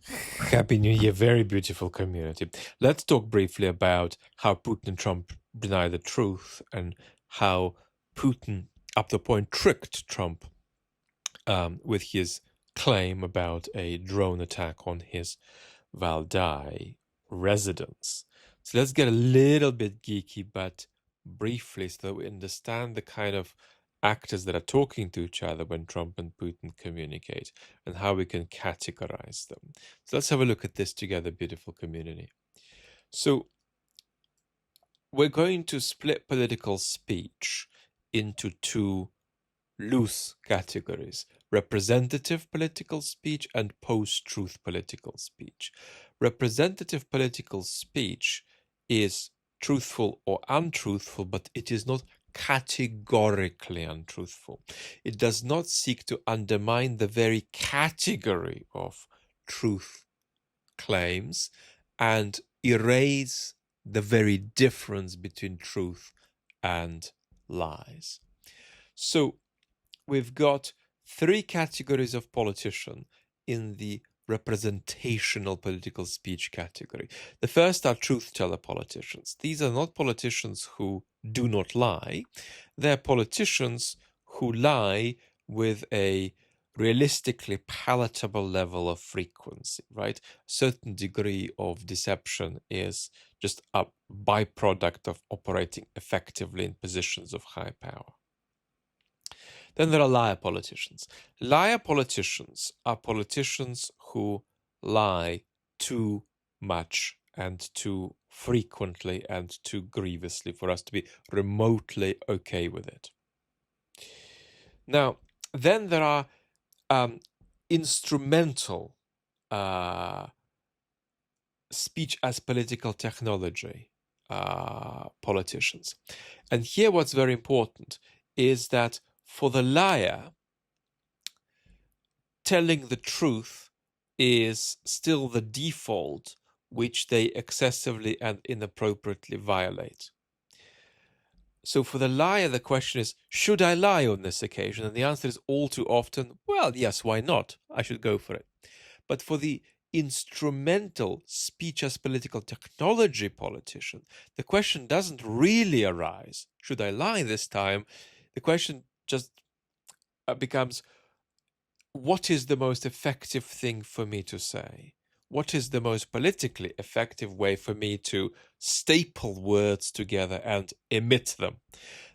Happy New Year, very beautiful community. Let's talk briefly about how Putin and Trump deny the truth and how Putin, up to a point, tricked Trump with his claim about a drone attack on his Valdai residence. So let's get a little bit geeky, but briefly, so that we understand the kind of actors that are talking to each other when Trump and Putin communicate and how we can categorize them. So let's have a look at this together, beautiful community. So we're going to split political speech into two loose categories: representative political speech and post-truth political speech. Representative political speech is truthful or untruthful, but it is not categorically untruthful. It does not seek to undermine the very category of truth claims and erase the very difference between truth and lies. So we've got three categories of politician in the representational political speech category. The first are truth-teller politicians. These are not politicians who do not lie. They're politicians who lie with a realistically palatable level of frequency, right? A certain degree of deception is just a byproduct of operating effectively in positions of high power. Then there are liar politicians. Liar politicians are politicians who lie too much and too frequently and too grievously for us to be remotely okay with it. Now, then there are instrumental speech as political technology politicians. And here what's very important is that for the liar, telling the truth is still the default, which they excessively and inappropriately violate. So for the liar, the question is, should I lie on this occasion? And the answer is all too often, well, yes, why not? I should go for it. But for the instrumental speech as political technology politician, the question doesn't really arise, should I lie this time? The question just becomes, what is the most effective thing for me to say? What is the most politically effective way for me to staple words together and emit them?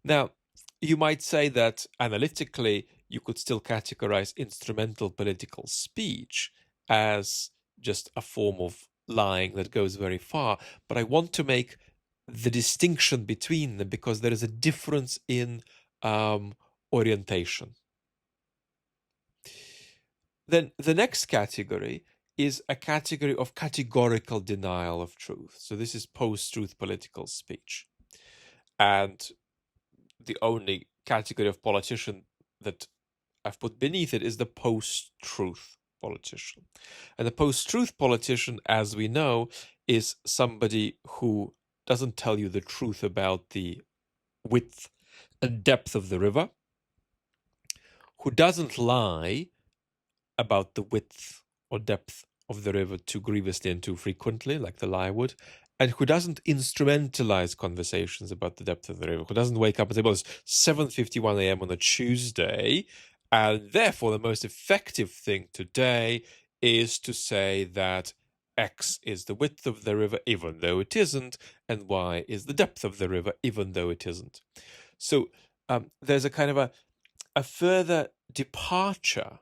Now, you might say that analytically, you could still categorize instrumental political speech as just a form of lying that goes very far. But I want to make the distinction between them because there is a difference in orientation. Then the next category is a category of categorical denial of truth. So this is post-truth political speech. And the only category of politician that I've put beneath it is the post-truth politician. And the post-truth politician, as we know, is somebody who doesn't tell you the truth about the width and depth of the river, who doesn't lie about the width or depth of the river too grievously and too frequently, like the lie would, and who doesn't instrumentalize conversations about the depth of the river, who doesn't wake up and say, well, it's 7:51 a.m. on a Tuesday, and therefore the most effective thing today is to say that X is the width of the river, even though it isn't, and Y is the depth of the river, even though it isn't. So there's a kind of a further departure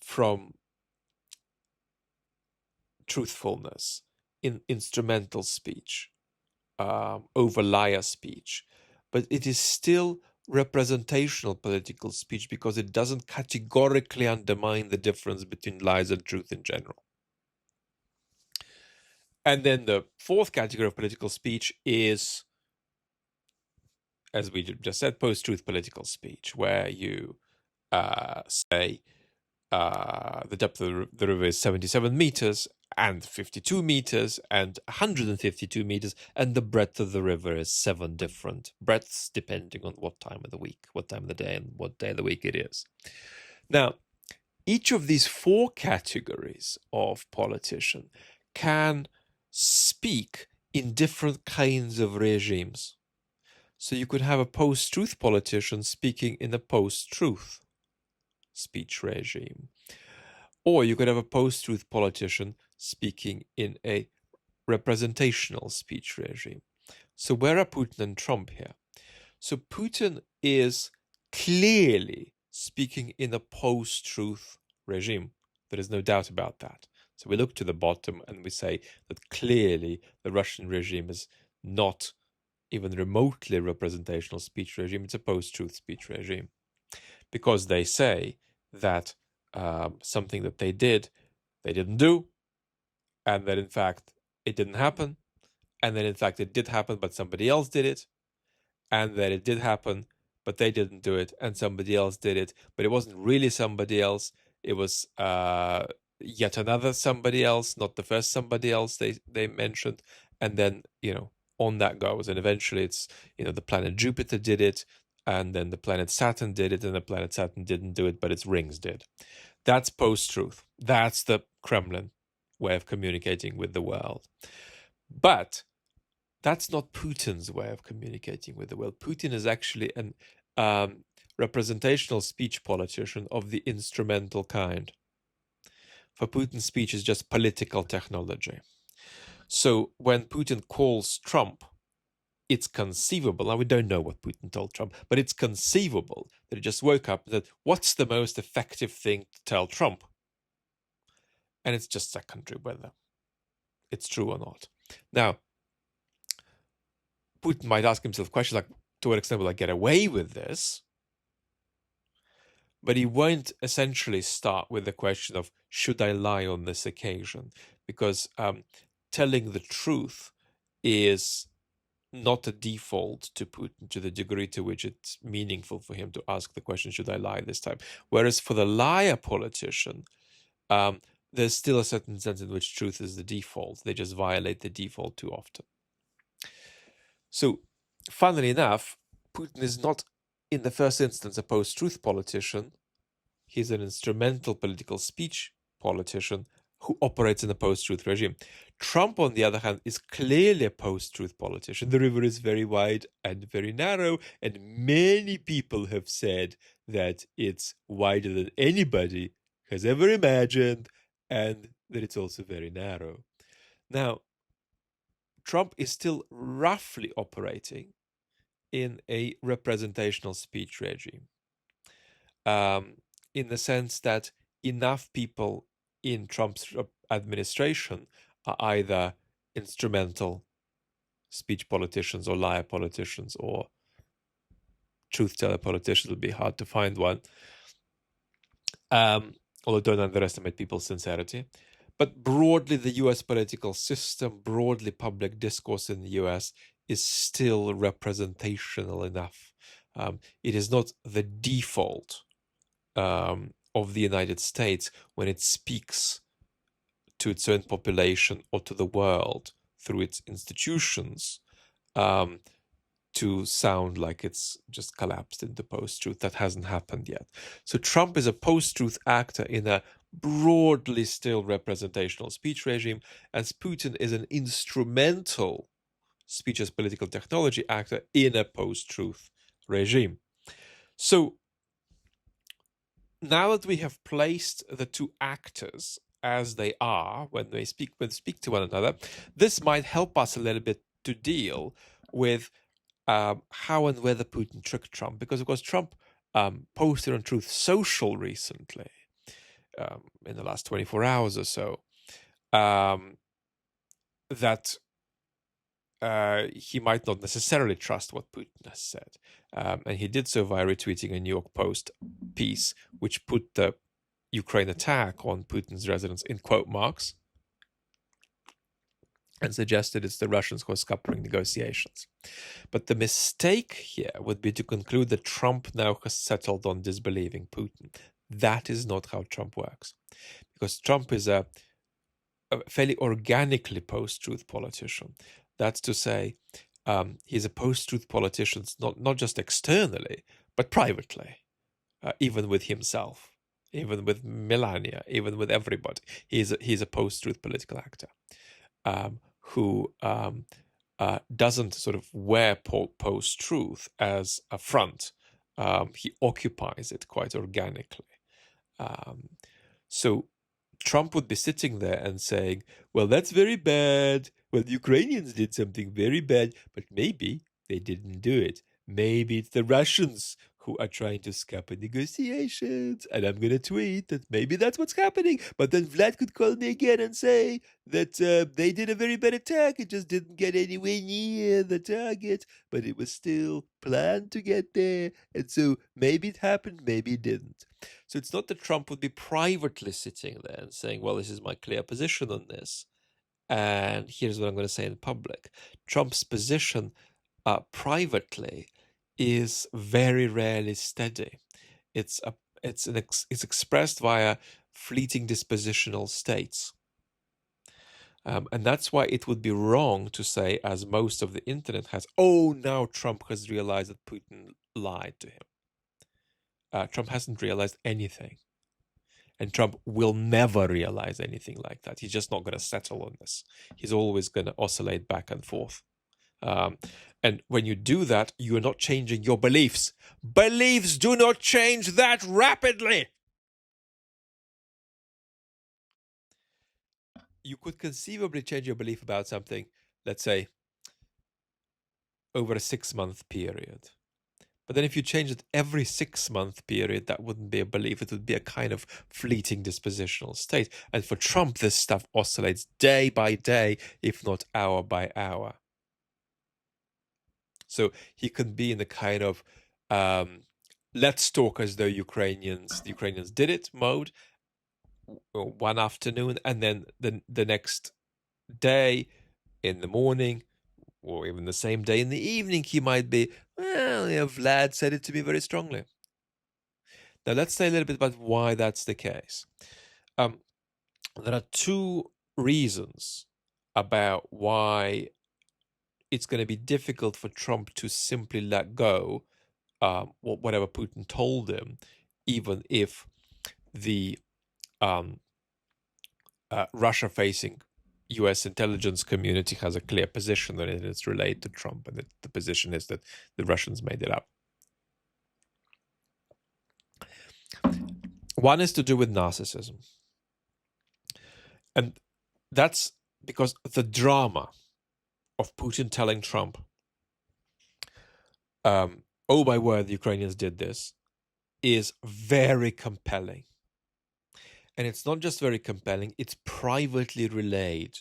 from truthfulness in instrumental speech over liar speech, but it is still representational political speech because it doesn't categorically undermine the difference between lies and truth in general. And then the fourth category of political speech is, as we just said, post-truth political speech, where you say the depth of the river is 77 meters and 52 meters and 152 meters, and the breadth of the river is 7 different breadths, depending on what time of the week, what time of the day, and what day of the week it is. Now, each of these four categories of politician can speak in different kinds of regimes. So you could have a post-truth politician speaking in a post-truth speech regime. Or you could have a post-truth politician speaking in a representational speech regime. So where are Putin and Trump here? So Putin is clearly speaking in a post-truth regime. There is no doubt about that. So we look to the bottom and we say that clearly the Russian regime is not even remotely representational speech regime. It's a post-truth speech regime. Because they say that something that they didn't do, and that in fact it didn't happen, and that in fact it did happen, but somebody else did it, and that it did happen, but they didn't do it, and somebody else did it, but it wasn't really somebody else. It was yet another somebody else, not the first somebody else they mentioned, and then on that goes, and eventually it's the planet Jupiter did it, and then the planet Saturn did it, and the planet Saturn didn't do it, but its rings did. That's post-truth. That's the Kremlin way of communicating with the world. But that's not Putin's way of communicating with the world. Putin is actually an representational speech politician of the instrumental kind. For Putin, speech is just political technology. So when Putin calls Trump, it's conceivable, now we don't know what Putin told Trump, but it's conceivable that he just woke up and said, what's the most effective thing to tell Trump? And it's just secondary whether it's true or not. Now, Putin might ask himself questions like, to what extent will I get away with this? But he won't essentially start with the question of, should I lie on this occasion? Because telling the truth is not a default to Putin to the degree to which it's meaningful for him to ask the question, should I lie this time? Whereas for the liar politician, there's still a certain sense in which truth is the default. They just violate the default too often. So, funnily enough, Putin is not, in the first instance, a post-truth politician. He's an instrumental political speech politician who operates in a post-truth regime. Trump, on the other hand, is clearly a post-truth politician. The river is very wide and very narrow, and many people have said that it's wider than anybody has ever imagined, and that it's also very narrow. Now, Trump is still roughly operating in a representational speech regime, in the sense that enough people in Trump's administration are either instrumental speech politicians or liar politicians or truth-teller politicians. It would be hard to find one, although don't underestimate people's sincerity. But broadly, the US political system, broadly public discourse in the US is still representational enough. It is not the default of the United States when it speaks to its own population or to the world through its institutions to sound like it's just collapsed into post-truth. That hasn't happened yet. So Trump is a post-truth actor in a broadly still representational speech regime, as Putin is an instrumental speech as political technology actor in a post-truth regime. So now that we have placed the two actors as they are when they speak to one another, this might help us a little bit to deal with how and whether Putin tricked Trump, because of course Trump posted on Truth Social recently, in the last 24 hours or so, that he might not necessarily trust what Putin has said. And he did so via retweeting a New York Post piece, which put the Ukraine attack on Putin's residence in quote marks and suggested it's the Russians who are scuppering negotiations. But the mistake here would be to conclude that Trump now has settled on disbelieving Putin. That is not how Trump works. Because Trump is a fairly organically post-truth politician. That's to say, he's a post-truth politician, not just externally, but privately, even with himself. even with Melania, even with everybody. He's a post-truth political actor who doesn't sort of wear post-truth as a front. He occupies it quite organically. So Trump would be sitting there and saying, well, that's very bad. Well, the Ukrainians did something very bad, but maybe they didn't do it. Maybe it's the Russians who are trying to scupper negotiations. And I'm going to tweet that maybe that's what's happening. But then Vlad could call me again and say that they did a very bad attack. It just didn't get anywhere near the target, but it was still planned to get there. And so maybe it happened, maybe it didn't. So it's not that Trump would be privately sitting there and saying, well, this is my clear position on this, and here's what I'm going to say in public. Trump's position privately is very rarely steady. It's expressed via fleeting dispositional states. And that's why it would be wrong to say, as most of the internet has, oh, now Trump has realized that Putin lied to him. Trump hasn't realized anything. And Trump will never realize anything like that. He's just not going to settle on this. He's always going to oscillate back and forth. And when you do that, you're not changing your beliefs. Beliefs do not change that rapidly. You could conceivably change your belief about something, let's say, over a 6-month period. But then if you change it every 6-month period, that wouldn't be a belief. It would be a kind of fleeting dispositional state. And for Trump, this stuff oscillates day by day, if not hour by hour. So he can be in the kind of let's talk as though the Ukrainians did it mode one afternoon, and then the next day in the morning, or even the same day in the evening, he might be, well, Vlad said it to me very strongly. Now, let's say a little bit about why that's the case. There are two reasons about why it's going to be difficult for Trump to simply let go whatever Putin told him, even if the Russia-facing U.S. intelligence community has a clear position on it, and it's related to Trump, and the position is that the Russians made it up. One is to do with narcissism. And that's because the drama of Putin telling Trump, oh, my word, the Ukrainians did this, is very compelling. And it's not just very compelling, it's privately relayed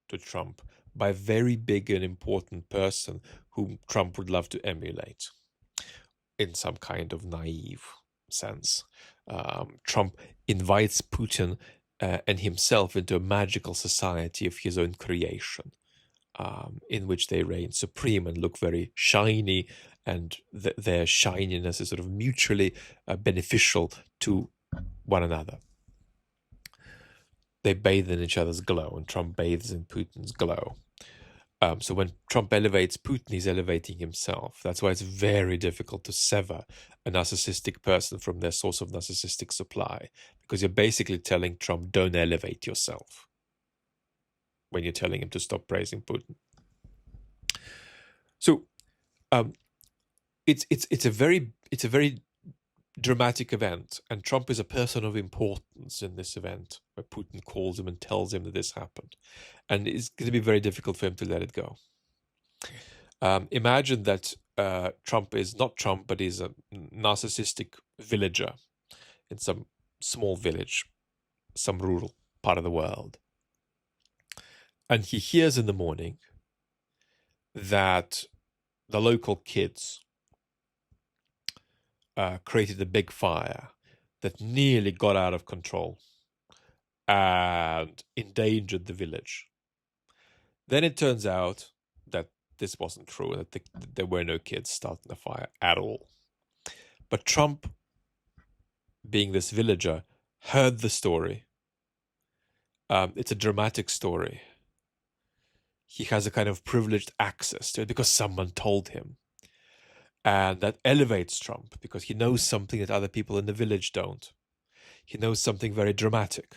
to Trump by a very big and important person whom Trump would love to emulate in some kind of naive sense. Trump invites Putin and himself into a magical society of his own creation, in which they reign supreme and look very shiny, and their shininess is sort of mutually beneficial to one another. They bathe in each other's glow, and Trump bathes in Putin's glow. So when Trump elevates Putin, he's elevating himself. That's why it's very difficult to sever a narcissistic person from their source of narcissistic supply, because you're basically telling Trump, don't elevate yourself, when you're telling him to stop praising Putin. So it's a very dramatic event, and Trump is a person of importance in this event, where Putin calls him and tells him that this happened, and it's going to be very difficult for him to let it go. Imagine that Trump is not Trump, but is a narcissistic villager in some small village, some rural part of the world, and he hears in the morning that the local kids created a big fire that nearly got out of control and endangered the village. Then it turns out that this wasn't true, that there were no kids starting the fire at all. But Trump, being this villager, heard the story. It's a dramatic story. He has a kind of privileged access to it because someone told him. And that elevates Trump because he knows something that other people in the village don't. He knows something very dramatic.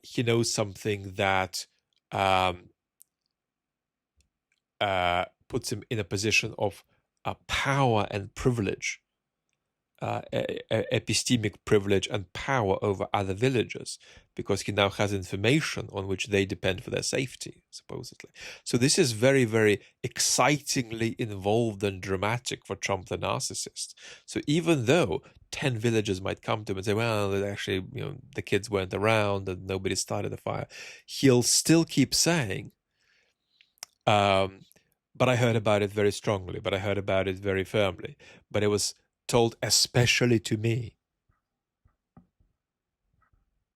He knows something that puts him in a position of power and privilege, epistemic privilege and power over other villagers, because he now has information on which they depend for their safety, supposedly. So this is very, very excitingly involved and dramatic for Trump the narcissist. So even though 10 villagers might come to him and say, well, actually, the kids weren't around and nobody started the fire, he'll still keep saying, but I heard about it very strongly, but I heard about it very firmly, but it was told especially to me.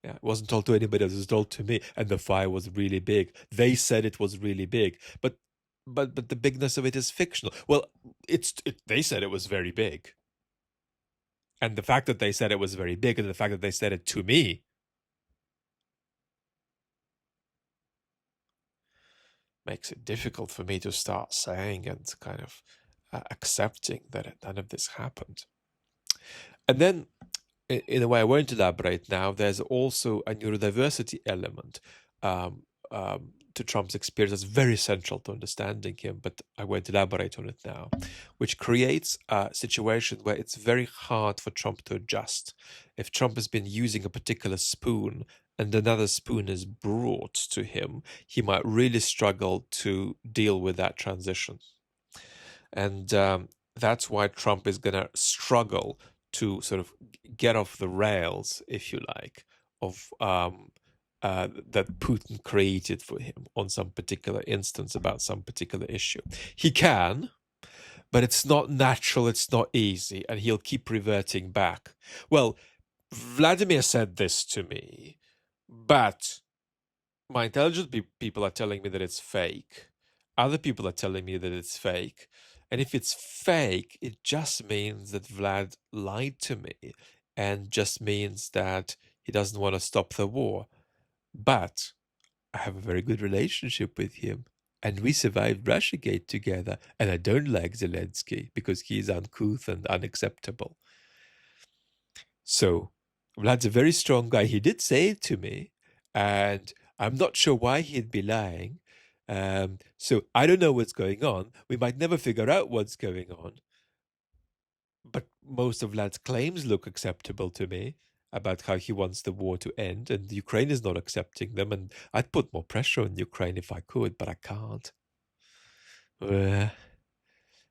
Yeah, it wasn't told to anybody else, it was told to me, and the fire was really big. They said it was really big, but the bigness of it is fictional. Well, they said it was very big. And the fact that they said it was very big, and the fact that they said it to me, makes it difficult for me to start saying and kind of accepting that none of this happened. And then, in a way I won't elaborate now, there's also a neurodiversity element to Trump's experience that's very central to understanding him, but I won't elaborate on it now, which creates a situation where it's very hard for Trump to adjust. If Trump has been using a particular spoon and another spoon is brought to him, he might really struggle to deal with that transition. And that's why Trump is going to struggle to sort of get off the rails, if you like, of that Putin created for him on some particular instance about some particular issue. He can, but it's not natural, it's not easy, and he'll keep reverting back. Well, Vladimir said this to me, but my intelligent people are telling me that it's fake. Other people are telling me that it's fake. And if it's fake, it just means that Vlad lied to me and just means that he doesn't want to stop the war. But I have a very good relationship with him. And we survived Russiagate together. And I don't like Zelensky because he is uncouth and unacceptable. So Vlad's a very strong guy. He did say it to me. And I'm not sure why he'd be lying. So I don't know what's going on. We might never figure out what's going on. But most of Vlad's claims look acceptable to me about how he wants the war to end, and Ukraine is not accepting them. And I'd put more pressure on Ukraine if I could, but I can't. And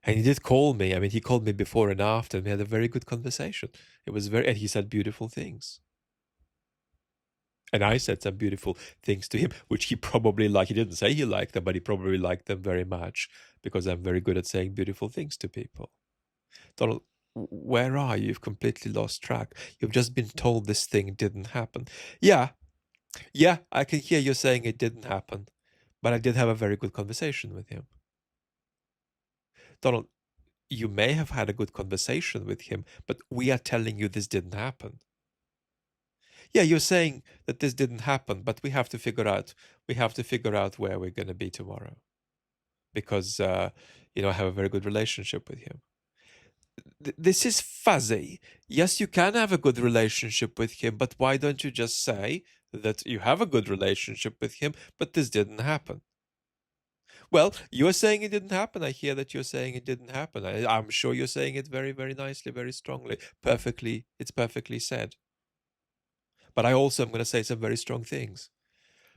he did call me. I mean, he called me before and after, and we had a very good conversation. It was and he said beautiful things. And I said some beautiful things to him, which he probably liked. He didn't say he liked them, but he probably liked them very much because I'm very good at saying beautiful things to people. Donald, where are you? You've completely lost track. You've just been told this thing didn't happen. Yeah, I can hear you saying it didn't happen, but I did have a very good conversation with him. Donald, you may have had a good conversation with him, but we are telling you this didn't happen. Yeah, you're saying that this didn't happen, but we have to figure out where we're going to be tomorrow, because I have a very good relationship with him. This is fuzzy. Yes, you can have a good relationship with him, but why don't you just say that you have a good relationship with him, but this didn't happen? Well, you're saying it didn't happen. I hear that you're saying it didn't happen. I'm sure you're saying it very, very nicely, very strongly. It's perfectly said. But I also am going to say some very strong things.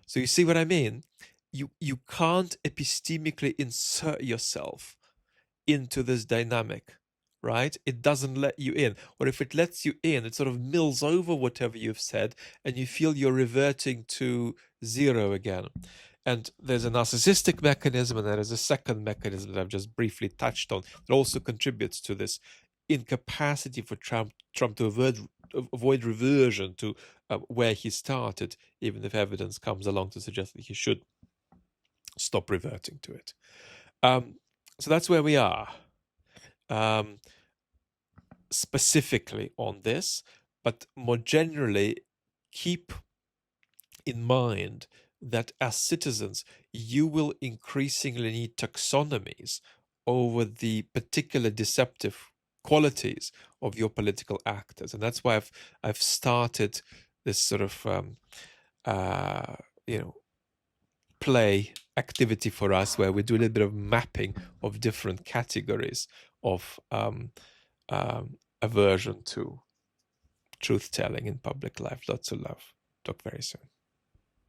So you see what I mean? You can't epistemically insert yourself into this dynamic, right? It doesn't let you in. Or if it lets you in, it sort of mills over whatever you've said, and you feel you're reverting to zero again. And there's a narcissistic mechanism, and there is a second mechanism that I've just briefly touched on that also contributes to this incapacity for Trump to avoid reversion to where he started, even if evidence comes along to suggest that he should stop reverting to it. So that's where we are. Specifically on this, but more generally, keep in mind that as citizens, you will increasingly need taxonomies over the particular deceptive qualities of your political actors. And that's why I've started this sort of play activity for us, where we do a little bit of mapping of different categories of aversion to truth telling in public life. Lots of love. Talk very soon.